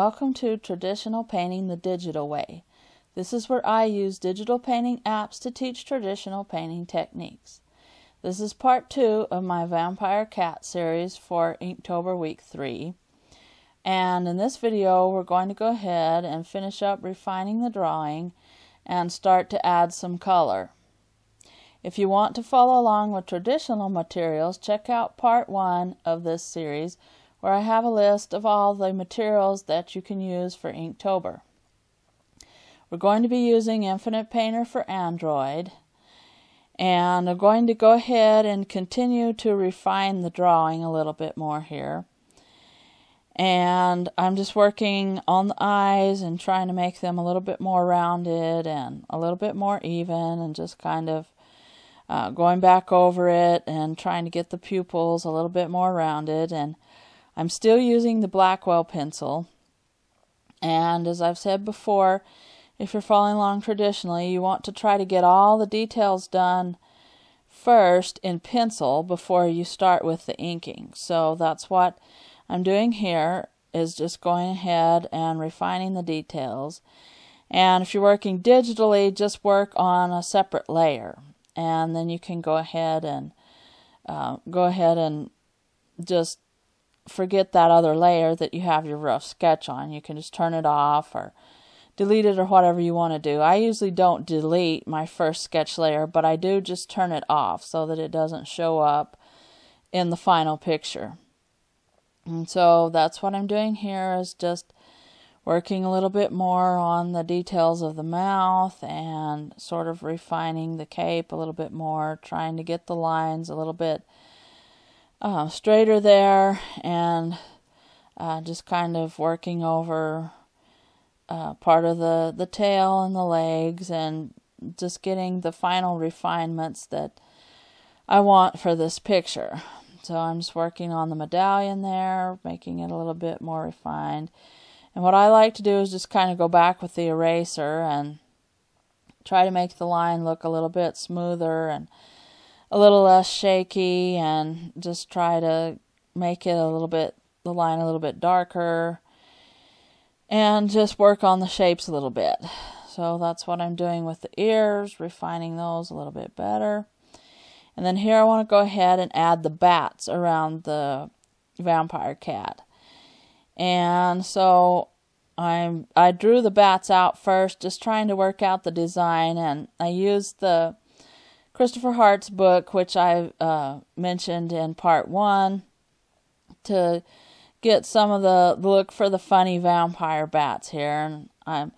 Welcome to Traditional Painting the Digital Way. This is where I use digital painting apps to teach traditional painting techniques. This is part 2 of my Vampire Cat series for Inktober week 3. And in this video we're going to go ahead and finish up refining the drawing and start to add some color. If you want to follow along with traditional materials, check out part 1 of this series, where I have a list of all the materials that you can use for Inktober. We're going to be using Infinite Painter for Android, and I'm going to go ahead and continue to refine the drawing a little bit more here. And I'm just working on the eyes and trying to make them a little bit more rounded and a little bit more even, and just kind of going back over it and trying to get the pupils a little bit more rounded. And I'm still using the Blackwell pencil. And as I've said before, if you're following along traditionally, you want to try to get all the details done first in pencil before you start with the inking. So that's what I'm doing here, is just going ahead and refining the details. And if you're working digitally, just work on a separate layer. And then you can go ahead and just forget that other layer that you have your rough sketch on. You can just turn it off or delete it or whatever you want to do. I usually don't delete my first sketch layer, but I do just turn it off so that it doesn't show up in the final picture. And so that's what I'm doing here, is just working a little bit more on the details of the mouth and sort of refining the cape a little bit more, trying to get the lines a little bit straighter there, and just kind of working over part of the tail and the legs, and just getting the final refinements that I want for this picture. So I'm just working on the medallion there, making it a little bit more refined. And what I like to do is just kind of go back with the eraser and try to make the line look a little bit smoother and a little less shaky, and just try to make it the line a little bit darker, and just work on the shapes a little bit. So that's what I'm doing with the ears, refining those a little bit better. And then here I want to go ahead and add the bats around the vampire cat. And so I drew the bats out first, just trying to work out the design, and I used the Christopher Hart's book, which I mentioned in part 1, to get some of the look for the funny vampire bats here. And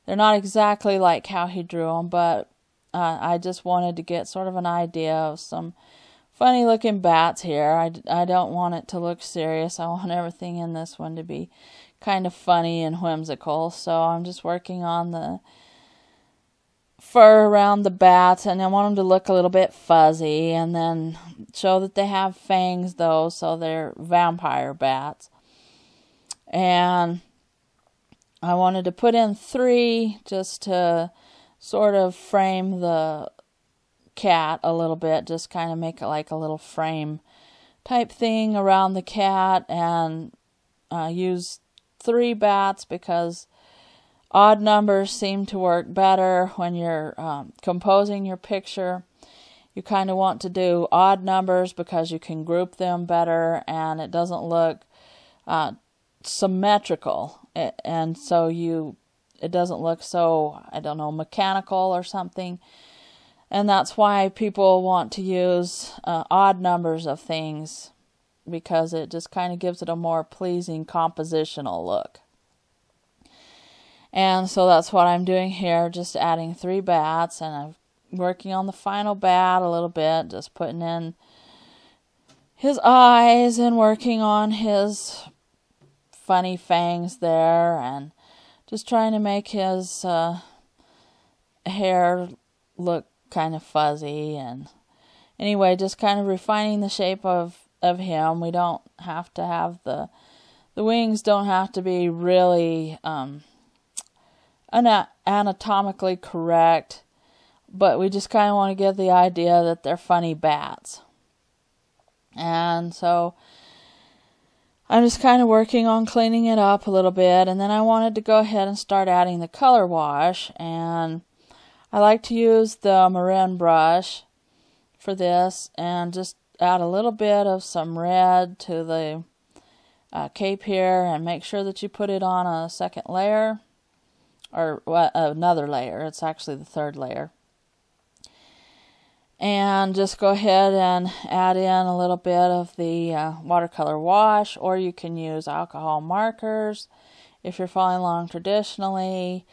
they're not exactly like how he drew them, but I just wanted to get sort of an idea of some funny looking bats here. I don't want it to look serious. I want everything in this one to be kind of funny and whimsical. So I'm just working on the fur around the bats, and I want them to look a little bit fuzzy, and then show that they have fangs though, so they're vampire bats. And I wanted to put in 3 just to sort of frame the cat a little bit, just kind of make it like a little frame type thing around the cat, and use 3 bats because odd numbers seem to work better when you're composing your picture. You kind of want to do odd numbers because you can group them better, and it doesn't look symmetrical, and so it doesn't look so, I don't know, mechanical or something. And that's why people want to use odd numbers of things, because it just kind of gives it a more pleasing compositional look. And so that's what I'm doing here, just adding 3 bats, and I'm working on the final bat a little bit, just putting in his eyes and working on his funny fangs there, and just trying to make his hair look kind of fuzzy. And anyway, just kind of refining the shape of him. We don't have to have the wings don't have to be really anatomically correct, but we just kind of want to get the idea that they're funny bats. And so I'm just kind of working on cleaning it up a little bit, and then I wanted to go ahead and start adding the color wash, and I like to use the marin brush for this and just add a little bit of some red to the cape here, and make sure that you put it on a second layer, or another layer. It's actually the third layer. And just go ahead and add in a little bit of the watercolor wash, or you can use alcohol markers if you're following along traditionally,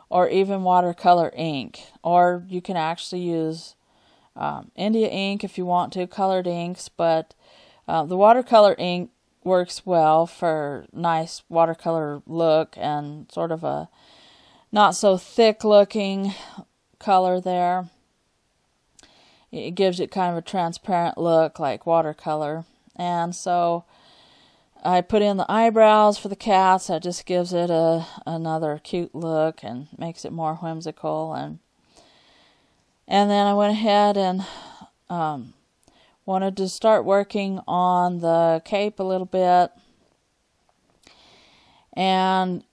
or even watercolor ink, or you can actually use India ink if you want to, colored inks, but the watercolor ink works well for nice watercolor look and sort of a not so thick looking color there. It gives it kind of a transparent look like watercolor. And so I put in the eyebrows for the cats. That just gives it another cute look and makes it more whimsical. And then I went ahead and wanted to start working on the cape a little bit. And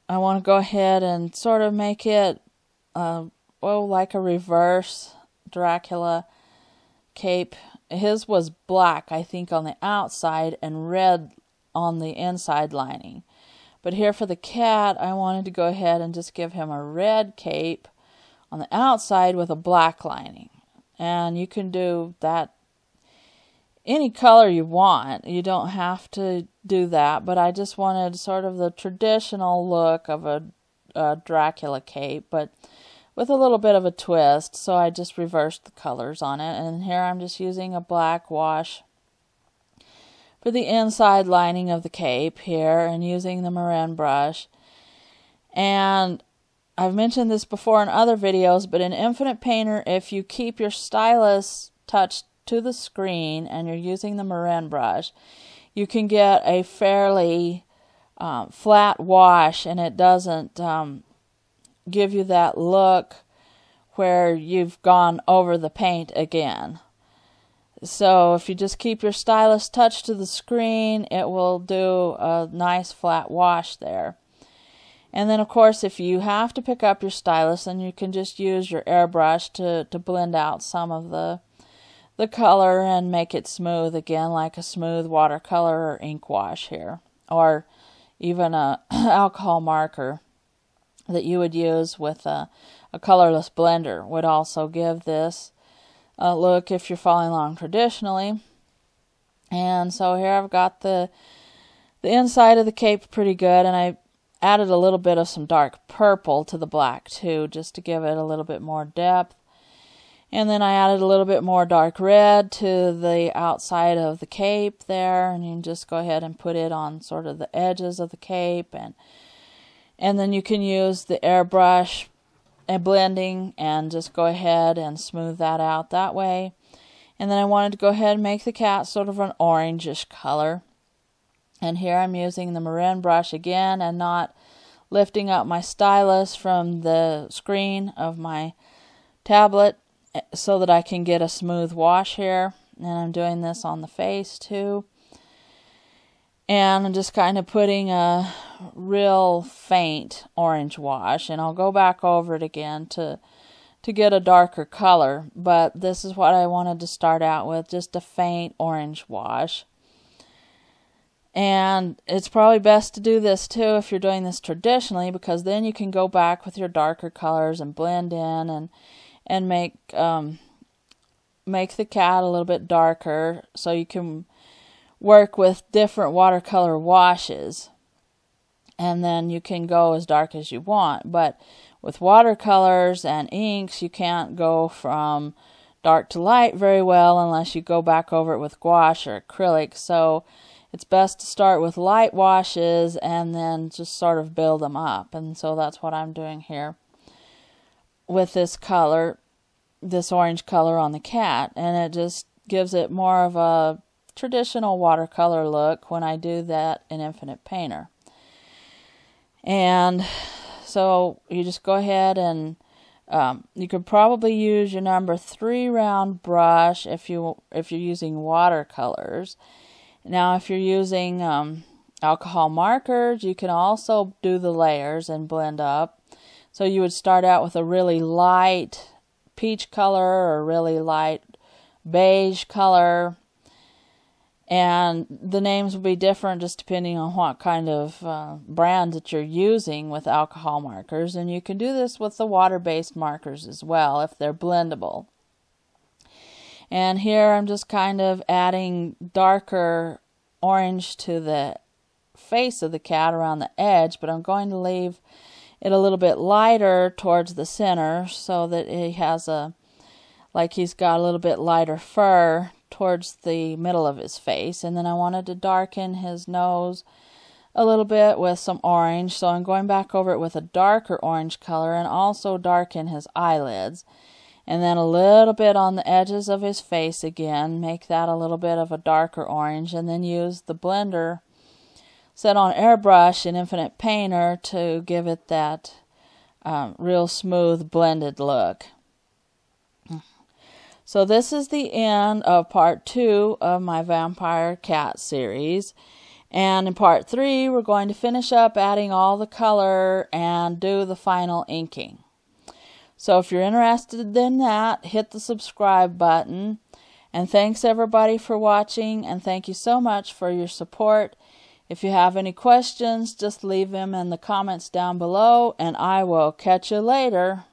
I want to go ahead and sort of make it like a reverse Dracula cape. His was black, I think, on the outside and red on the inside lining. But here for the cat, I wanted to go ahead and just give him a red cape on the outside with a black lining. And you can do that any color you want. You don't have to do that, but I just wanted sort of the traditional look of a Dracula cape, but with a little bit of a twist, so I just reversed the colors on it. And here I'm just using a black wash for the inside lining of the cape here, and using the marin brush. And I've mentioned this before in other videos, but in Infinite Painter, if you keep your stylus touched to the screen and you're using the marin brush, you can get a fairly flat wash, and it doesn't give you that look where you've gone over the paint again. So if you just keep your stylus touched to the screen, it will do a nice flat wash there. And then of course, if you have to pick up your stylus, then you can just use your airbrush to blend out some of the color and make it smooth again, like a smooth watercolor or ink wash here, or even a alcohol marker that you would use with a colorless blender would also give this look if you're following along traditionally. And so here I've got the inside of the cape pretty good, and I added a little bit of some dark purple to the black too, just to give it a little bit more depth. And then I added a little bit more dark red to the outside of the cape there, and you can just go ahead and put it on sort of the edges of the cape, and then you can use the airbrush and blending and just go ahead and smooth that out that way. And then I wanted to go ahead and make the cat sort of an orangish color. And here I'm using the marin brush again and not lifting up my stylus from the screen of my tablet so that I can get a smooth wash here. And I'm doing this on the face too. And I'm just kind of putting a real faint orange wash, and I'll go back over it again to get a darker color, but this is what I wanted to start out with, just a faint orange wash. And it's probably best to do this too if you're doing this traditionally, because then you can go back with your darker colors and blend in and make the cat a little bit darker, so you can work with different watercolor washes, and then you can go as dark as you want. But with watercolors and inks, you can't go from dark to light very well unless you go back over it with gouache or acrylic. So it's best to start with light washes and then just sort of build them up. And so that's what I'm doing here with this color, this orange color on the cat, and it just gives it more of a traditional watercolor look when I do that in Infinite Painter. And so you just go ahead and you could probably use your number 3 round brush if you're using watercolors, Now, if you're using alcohol markers, you can also do the layers and blend up. So you would start out with a really light peach color or a really light beige color, and the names will be different just depending on what kind of brand that you're using with alcohol markers. And you can do this with the water-based markers as well if they're blendable. And here I'm just kind of adding darker orange to the face of the cat around the edge, but I'm going to leave it a little bit lighter towards the center so that he has like he's got a little bit lighter fur towards the middle of his face. And then I wanted to darken his nose a little bit with some orange, so I'm going back over it with a darker orange color and also darken his eyelids. And then a little bit on the edges of his face again, make that a little bit of a darker orange, and then use the blender set on airbrush and Infinite Painter to give it that real smooth blended look. So this is the end of part 2 of my Vampire Cat series. And in part 3, we're going to finish up adding all the color and do the final inking. So if you're interested in that, hit the subscribe button. And thanks everybody for watching, and thank you so much for your support. If you have any questions, just leave them in the comments down below, and I will catch you later.